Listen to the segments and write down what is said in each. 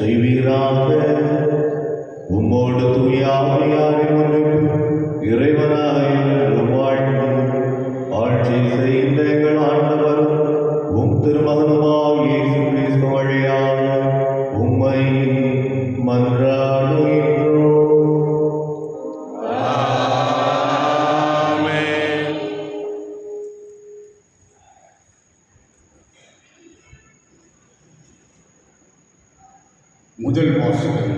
செய்வீராக. உம்மோடு தூயாமையாரின் ஒன்றிப்பு இறைவனாக என்றும் வாழ்ந்து ஆட்சி செய்கின்ற எங்கள் ஆண்டவரும் உம் திருமகனுமாகிய இயேசு கிறிஸ்து வழியாக உம்மை மன்றாடுகின்றோம். முதல் வாசகம்.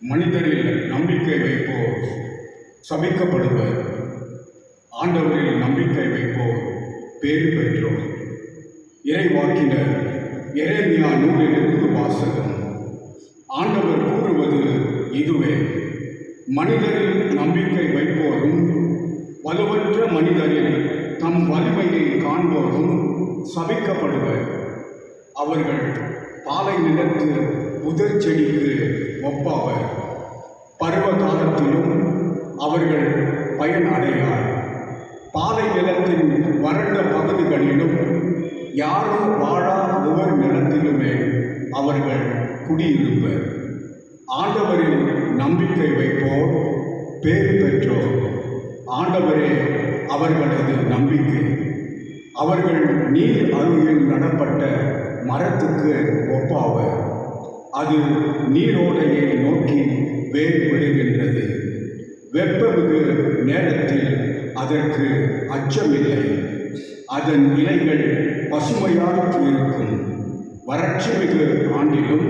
மனிதரில் நம்பிக்கை வைப்போர் சபிக்கப்படுவர், ஆண்டவரில் நம்பிக்கை வைப்போர் பேறு பெற்றோர். இறைவாக்கினர் எரேமியா நூலிலிருந்து வாசகம். ஆண்டவர் கூறுவது இதுவே: மனிதரில் நம்பிக்கை வைப்போரும் வலுவற்ற மனிதரில் தம் வலிமையை காண்போரும் சபிக்கப்படுவர். அவர்கள் பாலை நிலத்து புதர் செடிக்கு ஒப்பாவர். பருவ காலத்திலும் அவர்கள் பயன் அடையார். பாலை நிலத்தின் வறண்ட பகுதிகளிலும் யாரும் வாழா ஒவ்வொரு நிலத்திலுமே அவர்கள் குடியிருப்பர். ஆண்டவரில் நம்பிக்கை வைப்போர் பேறு பெற்றோர். ஆண்டவரே அவர்களது நம்பிக்கை. அவர்கள் நீர் அருகில் நடப்பட்ட மரத்துக்கு ஒப்பாவர். அது நீரோடையை நோக்கி வேர் விடுகின்றது. வெப்பமிகு நேரத்தில் அதற்கு அச்சமில்லை. அதன் இலைகள் பசுமையாக இருக்கும். வறட்சி மிகு ஆண்டிலும்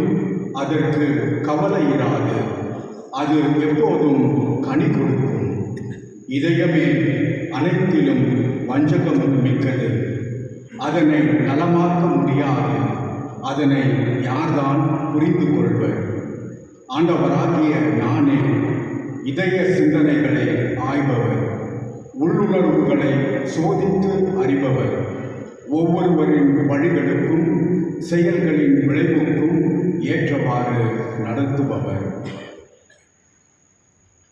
அதற்கு கவலை இராது. அது எப்போதும் கனி கொடுக்கும். இதயமே அனைத்திலும் வஞ்சகம் மிக்கது. அதனை நலமாக்க முடியாது. அதனை யார்தான் புரிந்து கொள்வர்? ஆண்டவராகிய நானே இதய சிந்தனைகளை ஆய்பவர், உள்ளுணர்வுகளை சோதித்து அறிபவர். ஒவ்வொருவரின் வழிகளுக்கும் செயல்களின் விளைவுக்கும் ஏற்றவாறு நடத்துபவர்.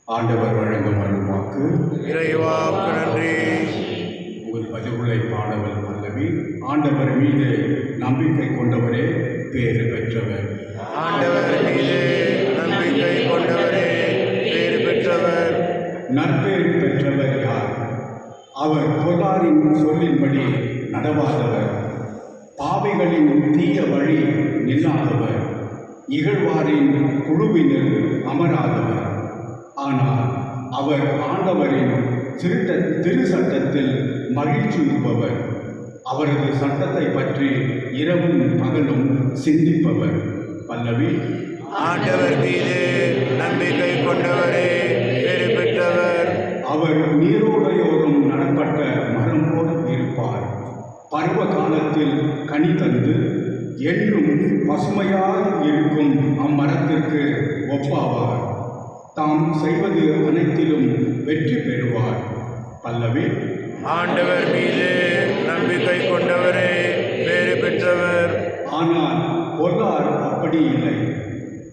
ஆண்டவர் வழங்கும் அருள்வாக்கு. இறைவாக்கு நன்றி. உங்கள் பதிவுரை பாடவல் பல்லவி. ஆண்டவர் மீது நம்பிக்கை கொண்டவரே பேறு பெற்றவர். ஆண்டவர் மீது நம்பிக்கை கொண்டவரே பேறு பெற்றவர். நற்பேறு பெற்றவர் யார்? அவர் பொல்லாரின் சொல்லின்படி நடவாதவர், பாவிகளின் தீய வழி நில்லாதவர், இகழ்வாரின் குழுவினில் அமராதவர். ஆனால் அவர் ஆண்டவரின் திரு சட்டத்தில் மகிழ்ச்சியுறுபவர். அவரது சட்டத்தை பற்றி இரவும் பகலும் சிந்திப்பவர். பல்லவி. ஆண்டவர் மீது நம்பிக்கை கொண்டவரே பேறு பெற்றவர். அவர் நீரோடையோரும் நடப்பட்ட மரம் போல் இருப்பார். பருவ காலத்தில் கனி தந்து என்றும் பசுமையாக இருக்கும் அம்மரத்திற்கு ஒப்பாவார். தாம் செய்வது அனைத்திலும் வெற்றி பெறுவார். பல்லவி. ஆண்டவர் மீது நம்பிக்கை கொண்டவரே பேறு பெற்றவர். ஆனால் பொல்லார் அப்படி இல்லை.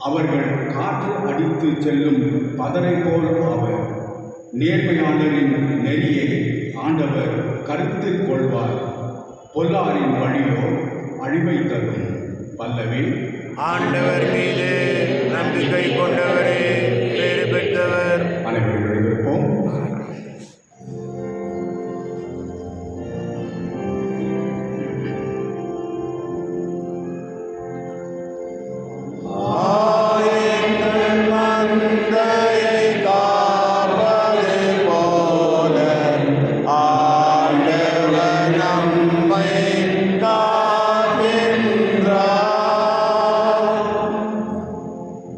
அவர்கள் காற்று அடித்து செல்லும் பதரை போல் ஆவர். நேர்மையாளரின் நெறியை ஆண்டவர் கருத்தில் கொள்வார். பொல்லாரின் வழியோ அழிவை தரும். பல்லவி. ஆண்டவர் மீது நம்பிக்கை கொண்டவரே பேறு பெற்றவர். அனைவரும் எழுந்திருப்போம்.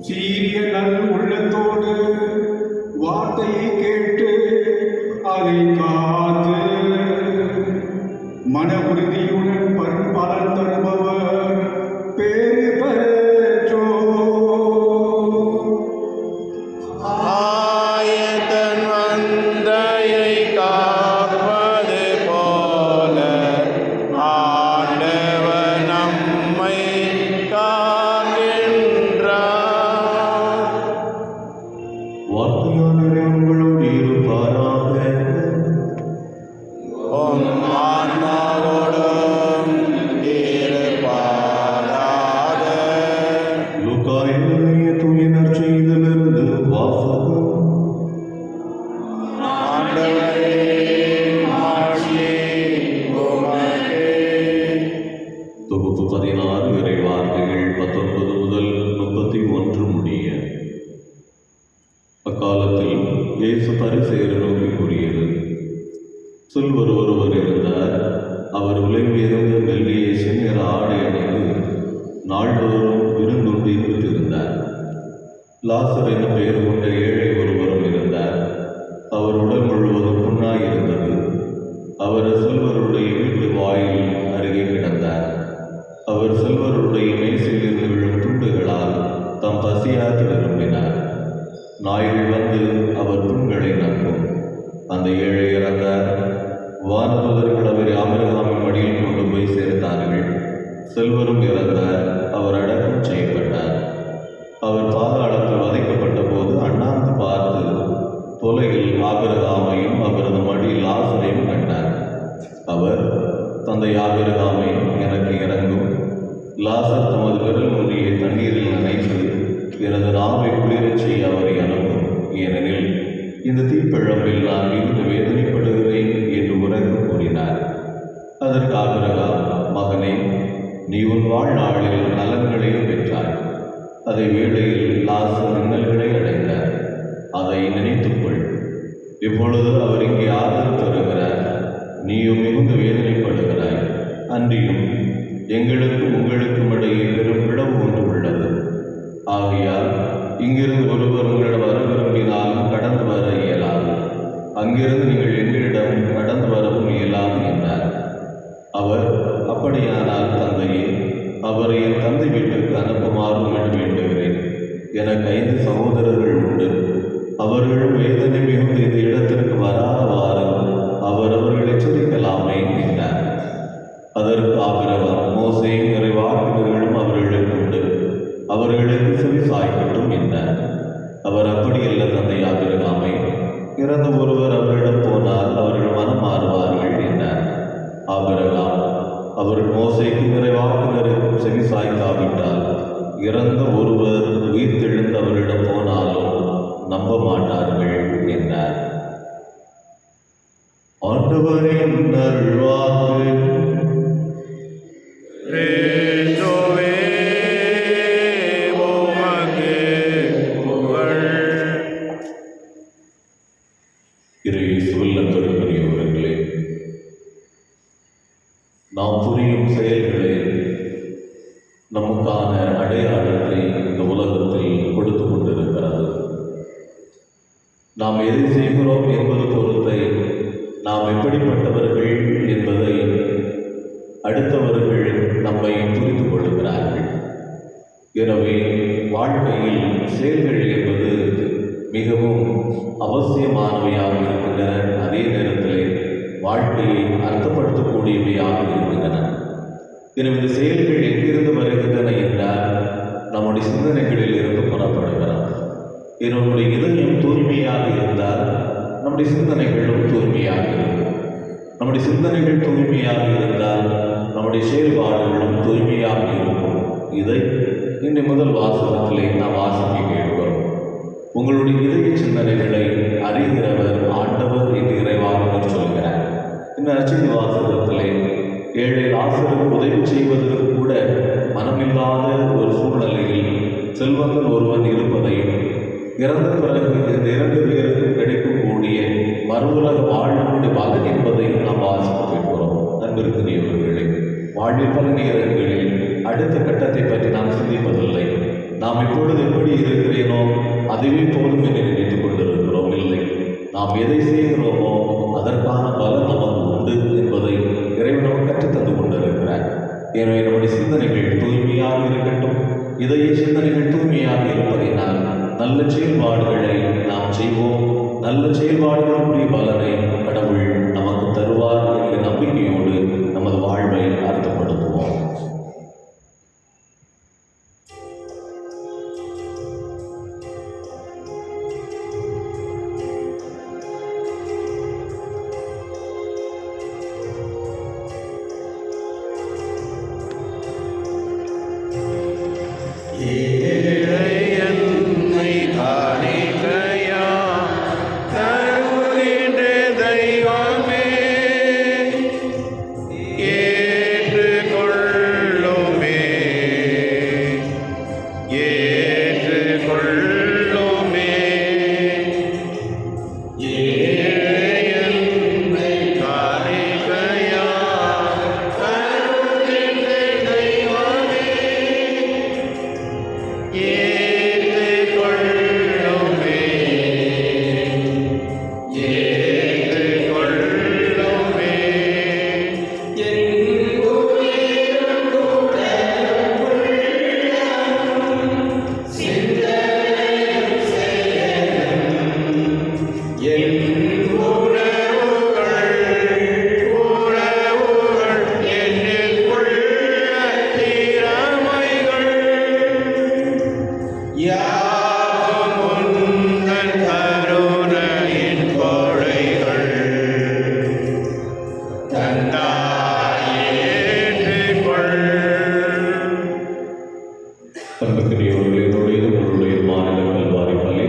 சீரிய நல் உள்ளத்தோடு வார்த்தையை கேட்டு வார்த்தைகள் 19 முதல் 31 முடிய. அக்காலத்தில் இயேசு பரிசேயரை நோக்கி கூறியது: சொல்வர் ஒருவர் இருந்தார். அவர் உலகிலிருந்து மெல்லிய செந்நிற ஆடை அணிந்து நாள்தோறும் விருந்துண்டு விட்டிருந்தார். லாசர் என்ற பெயர் கொண்ட ஏழை ஒருவரும் இருந்தார். அவர் உடல் முழுவதும் புண்ணாயிருந்தது. அவர் செல்வருடைய வீட்டு வாயில் அருகே கிடந்தார். அவர் செல்வருடைய மேசையிலிருந்து விழும் துண்டுகளால் தம் பசியாற்ற விரும்பினார். நாய்கள் வந்து அவர் புண்களை நக்கும். அந்த ஏழை இறந்தார். வானதூதர்கள் அவரை ஆபிரகாமின் மடியில் கொண்டு போய் சேர்த்தார்கள். செல்வரும் இறந்தார். அவர் அடக்கம் செய்யப்பட்டார். அவர் பாதாளத்தில் வதைக்கப்பட்ட போது அண்ணாந்து பார்த்து தொலையில் ஆபிரகாமையும் அவரது மடியில் லாசரையும் கண்டார். அவர், தந்தை ஆபிரகாமை, எனக்கு இறங்கும். லாசர் தமது விரல் நுனியை தண்ணீரில் நனைத்து எனது நாவை குளிரச் செய்ய அவரை அனுப்பும். ஏனெனில் இந்த தீப்பிழம்பில் நான் மிகுந்த வேதனைப்படுகிறேன் என்று உறக்க கூறினார். அதற்கு ஆபிரகாம், மகனே, நீ உன் வாழ்நாளில் நலன்களையும் பெற்றாய். அதை வேளையில் லாசர் இன்னல்களை அடைந்தார். அதை நினைத்துக்கொள். இப்பொழுது அவர் இங்கே ஆதரவு தருகிறார். நீயும் மிகுந்த வேதனைப்படுகிறாய். அன்றியும் எங்களுக்கும் உங்களுக்கும் இடையே பெரும் பிளவு ஒன்று உள்ளது. ஆகையால் இங்கிருந்து ஒருவர் உங்களிடம் வர விரும்பினாலும் கடந்து வர இயலாது. அங்கிருந்து நீங்கள் எங்களிடம் கடந்து வரவும் இயலாது என்றார். அவர், அப்படியானால் தந்தையே, அவரை என் தந்தை வீட்டுக்கு அனுப்புமாறு வேண்டுகிறேன். எனக்கு 5 சகோதரர்கள் உண்டு. அவர்களும் வேதனை மிகுந்த இந்த இடத்திற்கு வராதவாறு அவர்கள் எச்சரிக்கலாமே என்றார். அதற்கு ஆபிரகாம், மோசேயும் இறைவாக்கினர்களும் அவர்களுக்கு உண்டு. அவர்களுக்கு செவி சாய்க்கட்டும் என்றார். அவர், அப்படியல்ல தந்தை ஆபிரகாமை, இறந்த ஒருவர் அவரிடம் போனால் அவர்கள் மனம் மாறுவார்கள் என்றார். ஆபிரகாம், அவர்கள் மோசேக்கும் இறைவாக்கினருக்கும் செவி சாய்க்காவிட்டால் இறந்த ஒருவர் உயிர் தெழுந்து அவரிடம் போனாலும் நம்ப மாட்டார்கள் என்றார். ஆண்டவரின் அருள்வாக்கு. கிறிஸ்துவே, உமக்கு புகழ். இயேசுவில் அன்புக்குரியவர்களே, நாம் புரியும் செயல்களை நமக்கான அடையாளத்தை இந்த உலகத்தில் கொடுத்து கொண்டிருக்கிறது. நாம் எதை செய்கிறோம் என்பது பொறுத்தை நாம் எப்படிப்பட்டவர்கள் என்பதை அடுத்தவர்கள் நம்மை புரிந்து கொள்கிறார்கள். எனவே வாழ்க்கையில் செயல்கள் என்பது மிகவும் அவசியமானவையாக இருக்கின்றன. அதே நேரத்தில் வாழ்க்கையை அர்த்தப்படுத்தக்கூடியவையாக இருக்கின்றன. எனவே இந்த செயல்கள் எங்கிருந்து வருகின்றன என்றால் நம்முடைய சிந்தனைகளில் இருந்து புறப்படுகிறது. நம்முடைய இதயம் தூய்மையாக இருந்தால் நம்முடைய சிந்தனைகளும் தூய்மையாக இருக்கும். நம்முடைய சிந்தனைகள் தூய்மையாக இருந்தால் நம்முடைய செயல்பாடுகளும் தூய்மையாக இருக்கும். இதை இன்றைய முதல் வாசகத்திலே நாம் வாசிக்க கேட்கிறோம். உங்களுடைய இதய சிந்தனைகளை அறிகிறவர் ஆண்டவர் என்று இறைவாக்கினர் சொல்கிறார். இந்த நற்செய்தி வாசகத்திலே ஏழை லாசருக்கு உதவி செய்வதற்கு கூட மனமில்லாத ஒரு சூழ்நிலையில் செல்வந்தன் ஒருவன் இருப்பதையும், இறந்த பிறகு இந்த 2 பேருக்கும் கிடைக்கக்கூடிய மறுவுலக வாழ்வுடைய பலன் என்பதையும் நாம் வாசித்து கேட்கிறோம். அன்பிற்குரியவர்களே, வாழ்வில் பல நேரங்களில் அடுத்த கட்டத்தை பற்றி நாம் சிந்திப்பதில்லை. நாம் இப்பொழுது எப்படி இருக்கிறேனோ அதுவே போதும் என்று நினைத்துக் கொண்டிருக்கிறோம். இல்லை, நாம் எதை செய்கிறோமோ அதற்கான பலன் நமக்கு உண்டு என்பதை இறைவன் நமக்கு கற்றுத்தந்து கொண்டிருக்கிறார். எனவே நம்முடைய சிந்தனைகள் தூய்மையாக இருக்கட்டும். இதய சிந்தனைகள் தூய்மையாக இருப்பதினால் நல்ல செயல்பாடுகளை நாம் செய்வோம். நல்ல செயல்பாடுகளுக்குரிய பலனை கடவுள் நமக்கு தருவார் என்ற நம்பிக்கையோடு நமது வாழ்வை அர்த்தப்படுத்துவோம். அன்புக்குரியவர்களே, உங்களுடைய மாநில கல்வாரி பலி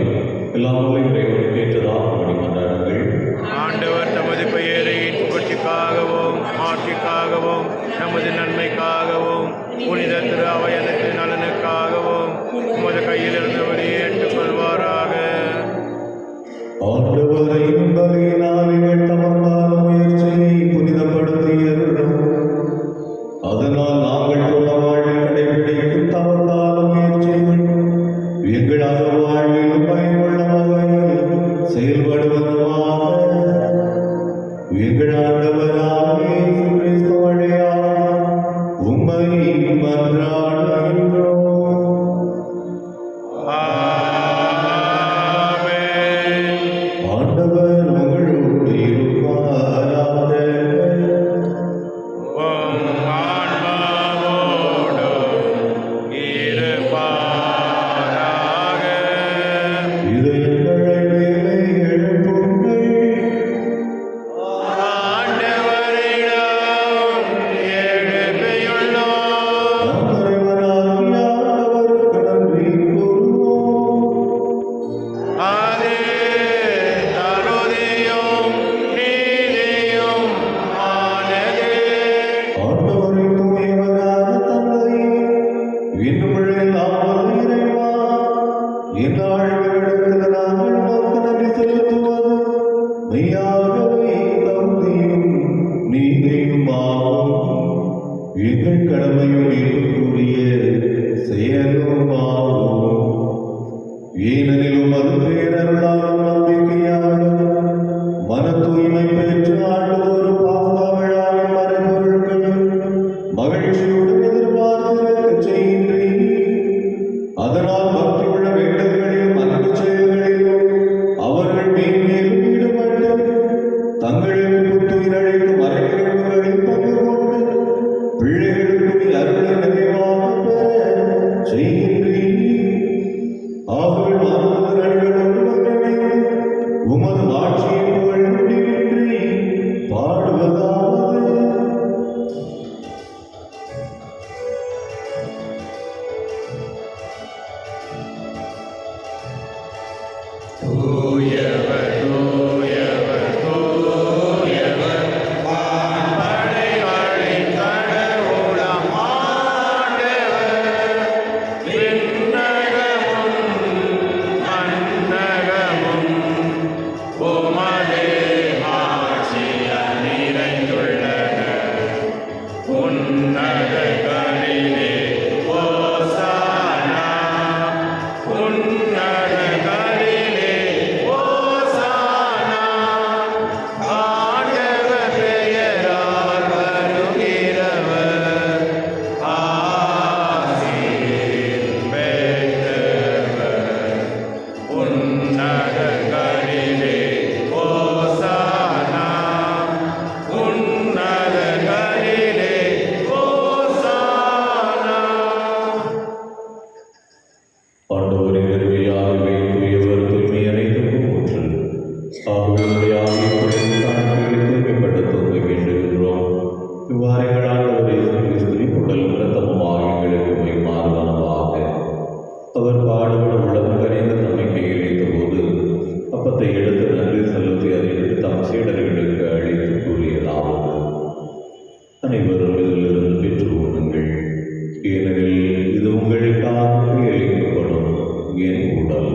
எல்லாமே இறைவனுக்கு ஏற்றதாக மன்றாடுங்கள். ஆண்டவர் தமது பெயரின் புகழ்ச்சிக்காகவும் ஆட்சிக்காகவும் நமது நன்மைக்காகவும் புனித திரு அவையனத்து நலனுக்காகவும் உமது கையிலிருந்து வெளியேற்றுக் கொள்வாராக. ஆண்டவரை பலியினால் இவள் தமக்கான முயற்சியை புனிதப்படுத்தியருளும். அதனால் நாங்கள் புற வாழ்வில் கடைபிடிக்கும் தமக்கான முயற்சிகள் எங்களாக வாழ்வில் பயனுள்ள வகையில் செயல்படுவதுமாக எங்கள் ஆண்டவராகிய இயேசு கிறிஸ்து வழியாக உம்மை மன்றாடுகின்றோம். ஆமென். ஆண்டவர் உங்களோடு இருப்பாராக. உம் ஆன்மாவோடும் இருப்பாராக. இதயங்களை மேலே எழுப்புங்கள். ஆண்டவரிடம் எழுப்பியுள்ளோம். நம் இறைவனாகிய ஆண்டவருக்கு நன்றி கூறுவோம். அது தகுதியும் நீதியும் ஆனது. ஆண்டவரை தூயவரான தந்தையே, விண்ணுலகெல்லாம் இறைவா, இந்நாள்களிடத்தில் நாங்கள் உமக்கு நன்றி செலுத்துவது மெய்யாகவே தகுதியும் நீதியுமாகும். எங்கள் கடமையும் ஏற்புக்குரிய செயலுமாகும். ஏனெனில் உமது பேரருளாலும் நம்பிக்கையாலும் மன தூய்மை பெற்று ஆண்டுதோறும் பாஸ்கா விழாவின் மறைபொருட்களை மகிழ்ச்சியுடன் எதிர்பார்த்திருக்கச் செய்கின்றீர். அதனால் பக்தியுள்ள வேண்டுதல்களிலும் அன்பு செயல்களிலும் அவர்கள் மேன்மேலும் ஈடுபட்டு தங்களுக்கு புத்துயிரளிக்கும் மறைநிகழ்வுகளில் பங்கு கொண்டு பிள்ளைகளுக்கு அருளை நிறைவாக பெற செய்கின்றீர். ஆகவே மாணவர்களோடு ஒன்றிணைந்து உமது ஆட்சியை புகழ் முடிவின்றி பாடுவதாவது. தூயவர், தூயவர், தூயவர், வான்படைகளின் கடவுளாம் ஆண்டவர். விண்ணகமும் மண்ணகமும் உமது ஆட்சியால் நிறைந்துள்ளன. உன்னதங்களிலே ஓசானா, உன்னதங்களிலே ஓசானா. ஆண்டவர் பெயரால் வருகிறவர் ஆசீர் பெற்றவர். உன்னதங்களிலே ஓசானா, உன்னதங்களிலே ஓசானா. ஆண்டவரின் அருமையாகவே தூயவர் தூய்மை அனைத்துக்கும் ஊற்று. ஆகவே உம்முடைய ஆவியுடன் தாழ்வுகளை தூய்மைப்படுத்த உம்மை வேண்டுகின்றோம். இவ்வாறு எங்கள் ஆண்டவர் இயேசு கிறிஸ்துவின் உடல் இரத்தமுமாக எங்களுக்கு உம்மை மாறுவனவாக. அவர் பாடுபட உடம்பு கரைந்த தம்மை கையளித்த போது அப்பத்தை எடுத்து நன்றி செலுத்தி அதை எடுத்து தம் சீடர்களுக்கு அளித்து கூறியதாவது: அனைவரும் இதிலிருந்து பெற்று உண்ணுங்கள். ஏனெனில் இது உங்களுக்காக கையளிக்கப்படும் என் உடல்.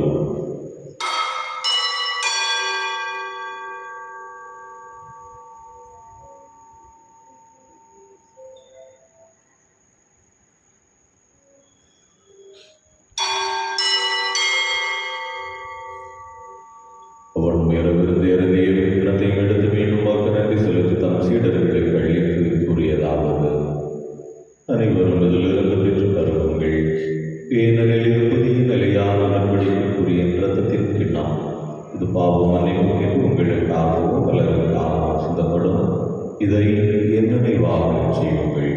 அவன் உயரவிருந்து இறந்திய கிண்ணத்தையும் எடுத்து மீண்டும் வாக்கு நன்றி செலுத்தி தம் சீடர்களுக்கு அளித்து கூறியதாவது: அனைவரும் இதிலிருந்து பெற்று தருவுங்கள். ஏனெனில் இது புதிய நிலையான உடன்படிக்கைக்குரிய இரத்தத்தின் கிண்ணம். இது பாவ மன்னிப்புக்கென்று உங்களுக்காகவும் பலருக்காகவும் சிந்தப்படும். இதை என் நினைவாக செய்யுங்கள்.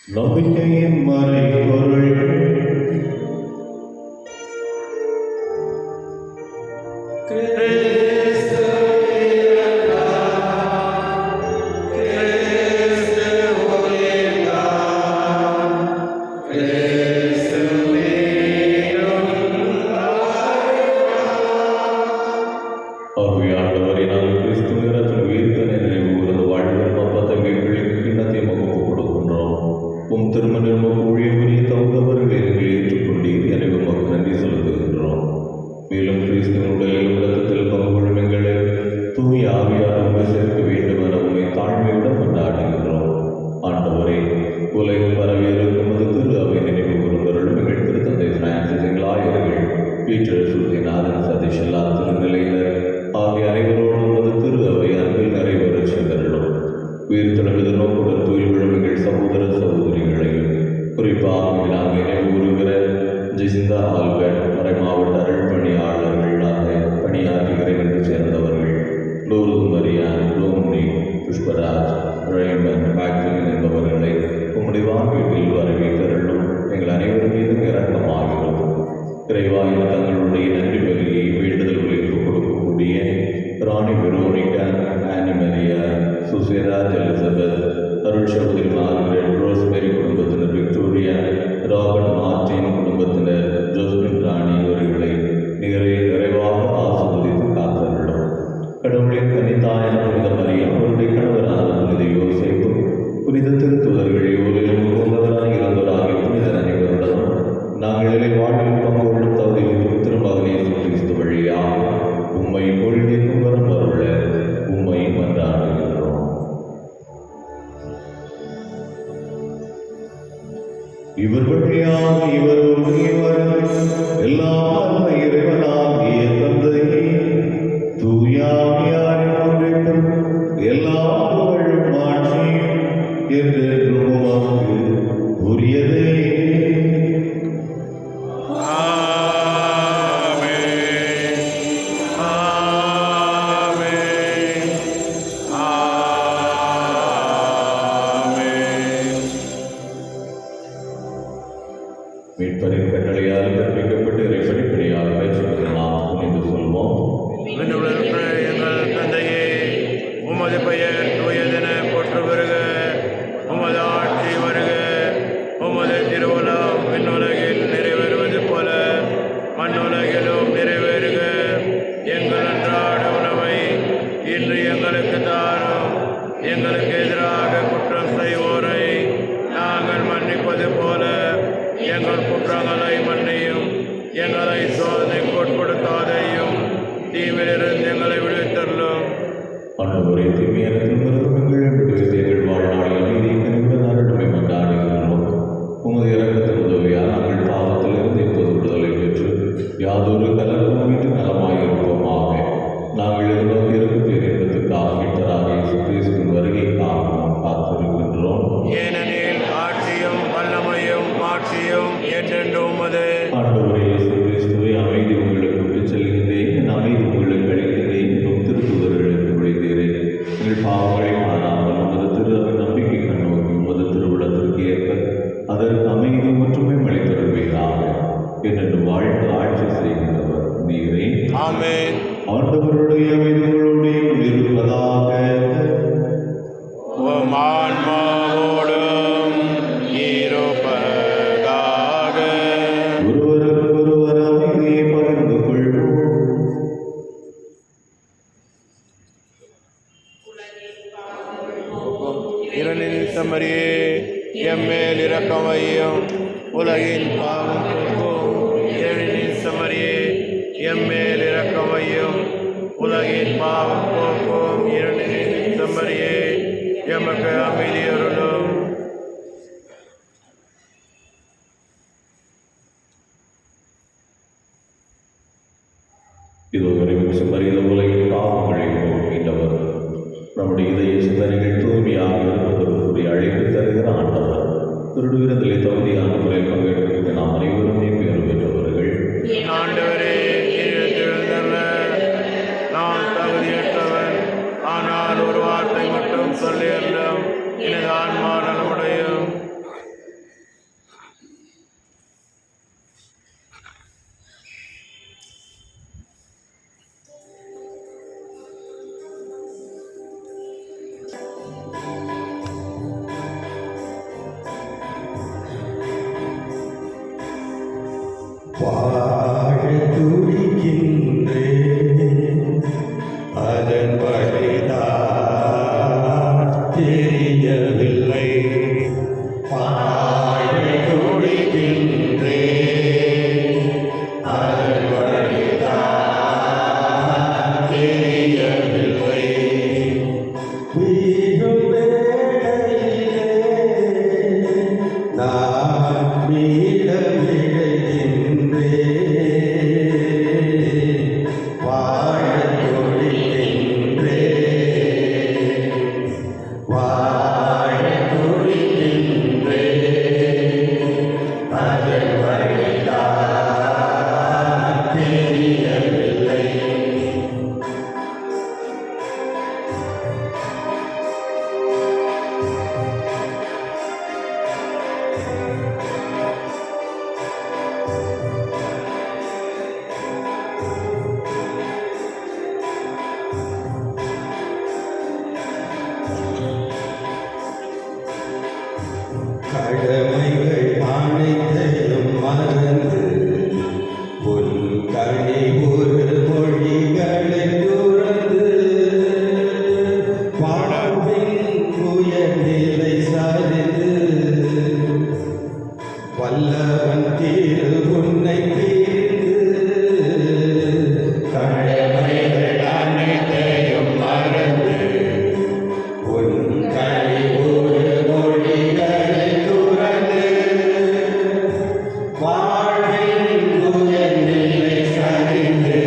நம்பிக்கையின் மறைபொருள். ஆண்டவரே, நாங்கள் கிறிஸ்து நேரத்தில் உயிர்த்தனை நினைவு கூர்ந்து வாழ்வில் அப்பத்தை எங்களுக்கு கிண்ணத்தை முகப்பு கொடுக்கின்றோம். உம் திருமணம் உமக்கு ஊழியம் புரிய தகுந்தவர்களை எங்களை ஏற்றுக்கொண்டீர். எனவே உமக்கு நன்றி செலுத்துகின்றோம். மேலும் கிறிஸ்துவின் உடலிலும் இரத்தத்தில் பங்கு கொள்ளும் எங்களை தூய ஆவியார் ஒன்று சேர்க்க வேண்டும் என உண்மை தாழ்மையுடன் கொண்டாடுகின்றோம். ஆண்டவரே, உலகில் பரவி இருக்கும் அது திரு அவை நினைவு கூர்ந்தவர்களும் எங்கள் திருத்தந்தை பிரான்சிஸ், எங்கள் ஆயர்கள் பீட்டர், சுல்திநாதன், சதீஷ், எல்லா திருநிலையினர் ஆகிய அனைவரோடும் உமது திரு அவை அன்பில் நிறைவேறச் சென்றருளும். உயிர்த்தெழுவது நோக்குடன் தூய்விழும் எங்கள் சகோதர சகோதரிகளையும் குறிப்பாக நாங்கள் நினைவு கூறுகிற ஜெசிந்தா ஆல்பர்ட், மறைமாவட்ட அருள் பணியாளர்களாக பணியாற்றுகிற என்று சேர்ந்தவர்கள் லூர்து மரியான், லோம்னி, புஷ்பராஜ், ரேமன், மேக்லின் என்பவர்களை உம்முடைய வீட்டில் வரவேற்றருளும். எங்கள் அனைவரும் மீதும் இரக்கமாகிறோம். இறைவாயின் தங்களுடைய நன்றி பலியை வேண்டுதல்களுக்கு கொடுக்கக்கூடிய ராணி வெரோனிகா, ஆனி மரியா, சுசேராஜ், எலிசபெத், அருள் சகோதரி மார்கரெட், ரோஸ்மேரி குடும்பத்தினர், விக்டோரியா, ராபர்ட் மார்டின் குடும்பத்தினர், ஜோஸ்பின் ராணி இவர்களை நிறைவாக ஆசீர்வதித்து காத்தருளும். கடவுளின் கன்னித்தாயான புனித மரியம், அவருடைய கணவரான புனித யோசேப்பு, புனித திருத்துதர்கள், யோலிலும் உகந்தவராக இருந்தவராகிய புனிதர் அனைவருடனும் நாங்கள் வாழ்வில் பங்கு கொள்ளும் தகுதியில் திருமகன் இயேசு கிறிஸ்து வழியாக உம்மை பொழுதிக்கும் வரும் வருள உம்மை மன்றாடுகின்றோம். இவர் வழியாக இவரோடு இவர் எல்லாம் இறைவனாகிய தந்தையே தூயாவியாரின் ஒன்றிற்கும் எல்லா புகழும் ஆட்சியும் என்றென்றும் உமக்கு உரியதே. மீட்பரின் கட்டளையால் கற்பிக்கப்பட்டு இறைப்படிப்படியால் பயிற்சிப்பது நாம் துணிந்து சொல்வோம். எங்கள் தந்தையே, உமது பெயர் தூயதென போற்று வருக. உமது ஆட்சி வருக. உமது திருவுளம் விண்ணுலகில் நிறைவேறுவது போல மண்ணுலகிலும் நிறைவேறுக. எங்கள் அன்றாட உணவை இன்று எங்களுக்கு தாரும். எங்களுக்கு எதிராக குற்றம் செய்வோரை நாங்கள் மன்னிப்பது போல எங்கள் குற்றங்களை மன்னியும். எங்களை சோதனைக்கு உட்படுத்தாதையும், தீவிலிருந்து எங்களை விடுவித்தருளும். ஆண்டவரே, தீமையிலிருந்து எங்களை விடுவித்து எங்கள் வாழ்நாளில் நீதியை கனிவுடன் அருளுமை கொண்டாடுகின்றோம். உமது இரக்கத்தின் உதவியால் நாங்கள் பாவத்திலிருந்து இப்போது விடுதலை பெற்று யாதொரு கலக்கமின்றி நலமாயிருப்போமாக. நாங்கள் எதிர்நோக்கி இருக்கும் பேரின்பத்துக்காக மீட்பராக இயேசு கிறிஸ்துவின் வருகைக்காக காத்திருக்கின்றோம். ஏனெனில் ஆட்சியும் வல்லமையும் மாட்சியும் என்றென்றும் உமது. ஆண்டவரே இயேசு கிறிஸ்துவை, அமைதி உங்களுக்கு விட்டுச் செல்கின்றேன், என் அமைதி உங்களுக்கு அளிக்கின்றேன் என்னும் திருத்துதர்களுக்கு விளைந்தேன். எங்கள் பாவங்களை காணாமல் உமது திரு நம்பிக்கை கண்ணோக்கி உமது திருவிழத்திற்கு ஏற்ப அதற்கு அமைதி ஒற்றுமை அளித்தருள்வீராக. என்று வாழ்த்து ஆட்சி செய்கின்றவர் நீரே. ஆமென். ஆண்டவருடைய அமைதிகளோடு இருப்பதாக. உம் ஆன்மாவோடும் இருப்பதாக. ஒருவருக்கொருவர் அமைதியை பகிர்ந்து கொள்வோம். இரணின் சமரியே, எம்மேல் இரக்கம் வையும். உலகின் பாவம் போக்கும். இரணின் சமரியே, எம்மேல் இரக்கம் வையும். உலகின் பாவம் போக்கும். இரணின் சமரியே, எமக்கு அமைதி அருளும். இதோ விரைவில் மரியாதை உலகின் பாவங்களை போக்கின்றவர். நம்முடைய இதய சிந்தனைகள் தூய்மையாக இருப்பதற்குரிய அழைப்பு தருகிற ஆண்டவர். திருடுகிறதிலே தகுதியான முறையில் பங்கெடுக்க நாம் அனைவரும் பேறு பெற்றவர்கள். ஆண்டவரே, நான் தகுதியற்றவன். ஆனால் ஒரு வார்த்தை மட்டும் சொல்லியல்லும் எனது ஆன்மா நலமுடையும். வாழ துடிக்கின்றேன் அதன் வழிதான் தெரியவில்லை வாழ துடிக்கின்றேன் அதன் வழிதான் தெரியவில்லை வீழும் வேளையிலே நான் மீள விழைகின்றேன் வாழத் துடிக்கின்றேன் வாழத் துடிக்கின்றேன் அதன் வழிதான் தெரியவில்லை கடமைகள் அனைத்தையும் மறந்து உன் கனி ஒரு மொழிகளை துறந்து வாழ்வின் உயர்நிலை சார்ந்து வல்லவன் தீரு உன்னை தீர்ந்து கடமைகள் அனைத்தையும் மறந்து உன் கனி ஒரு மொழிகளை துறந்து வாழ்வின் உயர்நிலை சரிந்து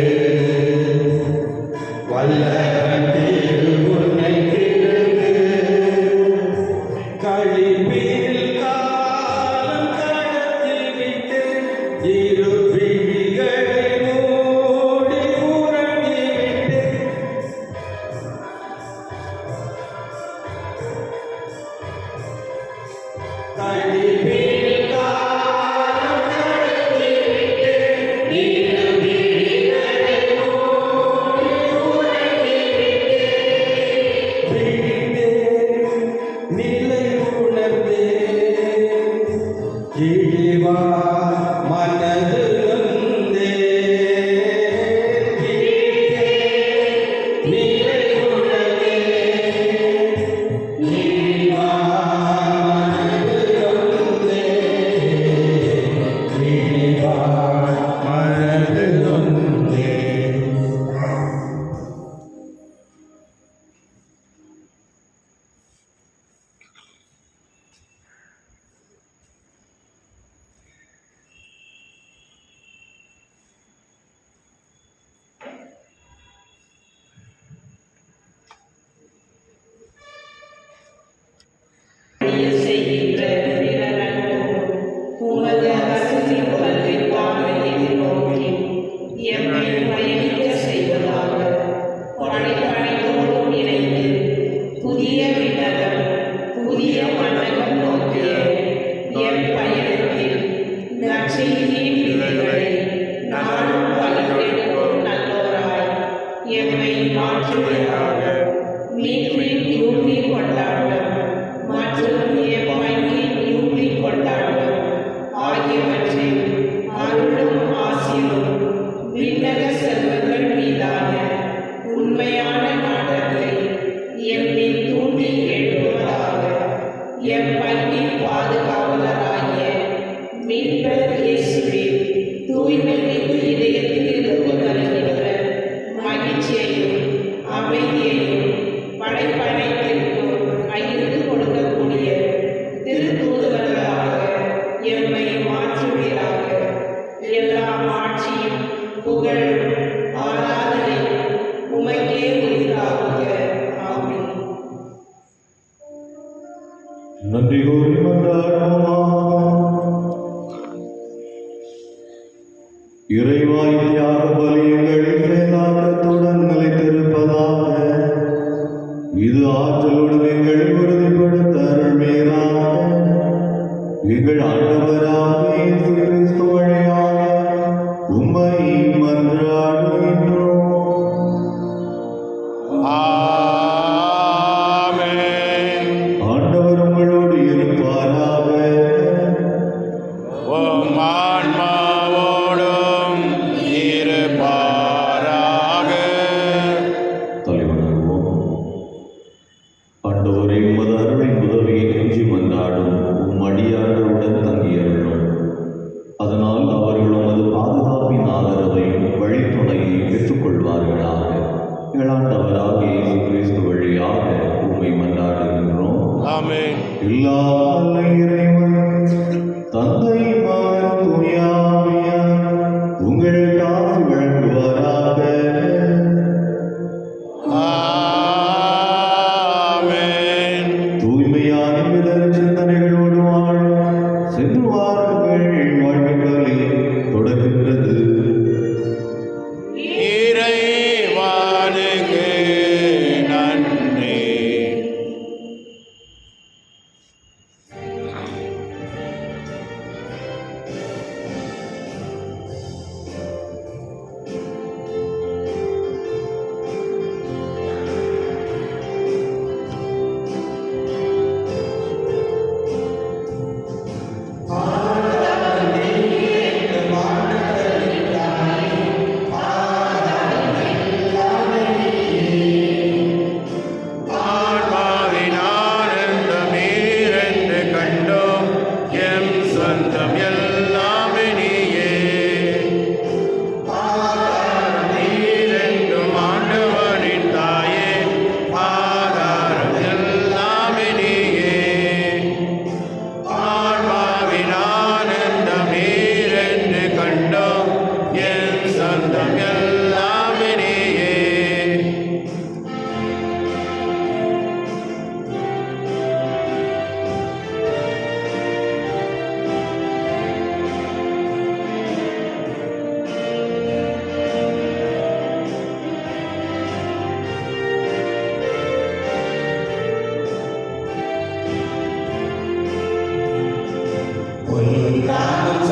வல்லவன் தீரு உன்னை தீர்ந்து கழிப்பீரில் காலம் கடத்திவிட்டு இரு விழிகளை மூடி உறங்கிவிட்டு கழிப்பீரில் காலம் கடத்திவிட்டு இரு விழிகளை மூடி உறங்கிவிட்டு விழித்தேன் நிலை உணர்ந்தேன் இழிவா மனது நொந்தேன் விழித்தேன் நிலை உணர்ந்தேன் இழிவா மனது நொந்தேன் இழிவா மனது நொந்தேன் செய்கின்ற பிறரன்பும் உமது அரசின் வருகைக்காக எதிர்நோக்கி எம்மை பயணிக்க செய்வதாக படைப்படையோடும் இணைந்து புதிய விண்ணகம் புதிய மண்டலம் நோக்கிய எம் பயணத்தில் நற்செய்தியின் விதைகளை நாளும் பகிர்ந்தெடுக்கும் நல்லோராய் எம்மை மாற்றுவதாக மீட்பின் யூபி கொண்டாட்டம் மற்றும் எவ்வாய்க்கின் யூபி கொண்டாட்டம் ஆகியவற்றில் அருளும் ஆசிரும் விண்ணக செல்வங்கள் மீதான உண்மையான நாட்டத்தை எம்மில் தூண்டி எழுப்புவதாக எம் பங்கின் பாதுகாவலராகிய மீட்பர் இயேசுவின் தூய்மை மிகு இதயத்திலிருந்து வருகின்ற மகிழ்ச்சியையும் அமைதியையும் படைப்படைத்திற்கும் பகிர்ந்து கொடுக்கக்கூடிய திருத்தூதர்களாக எம்மை மாற்றுவீராக. எல்லா ஆட்சியும் புகழும் ஆராதனையும் உமக்கே உரித்தாகுக. ஆமென். நன்றி கூறி மன்றாடுவோமாக. இறைவாய் தியாக பலியங்களில் செயலாக்கத்துடன் நிலைத்திருப்பதாக இது ஆற்றலுடன் எங்களை உறுதிப்படுத்த அருள்வீராக. எங்கள் ஆண்டவராகிய இயேசு கிறிஸ்து வழியாக உம்மை மன்றாடுகின்றோம். ஆமென். ஆண்டவர் உங்களோடு இருப்பாராக. உம் ஆன்மாவோடும் ஆமென். எல்லாம் வல்ல இறைவன் தந்தை மகன் தூய ஆவியார் உங்கள் காசு வழங்குவாராக. ஆமென். தூய்மையான விதர் சிந்தனைகளோடு வாழ சென்று வாருங்கள். வாழ்வின் தொடர்கின்றது. இறைவானுக்கு நன்றி. ஆன்மாவின் ஆனந்தம் நீரென்று கண்டோம், எம் சொந்தம் எல்லாமே நீயே. ஆதாரம் நீரென்றும் ஆண்டவனின் தாயே, ஆதாரம் எல்லாமே நீயே. ஆன்மாவின் ஆனந்தம் நீரென்று கண்டோம், எம் சொந்தம் எல்லாமே நீயே. பொய்யாமல்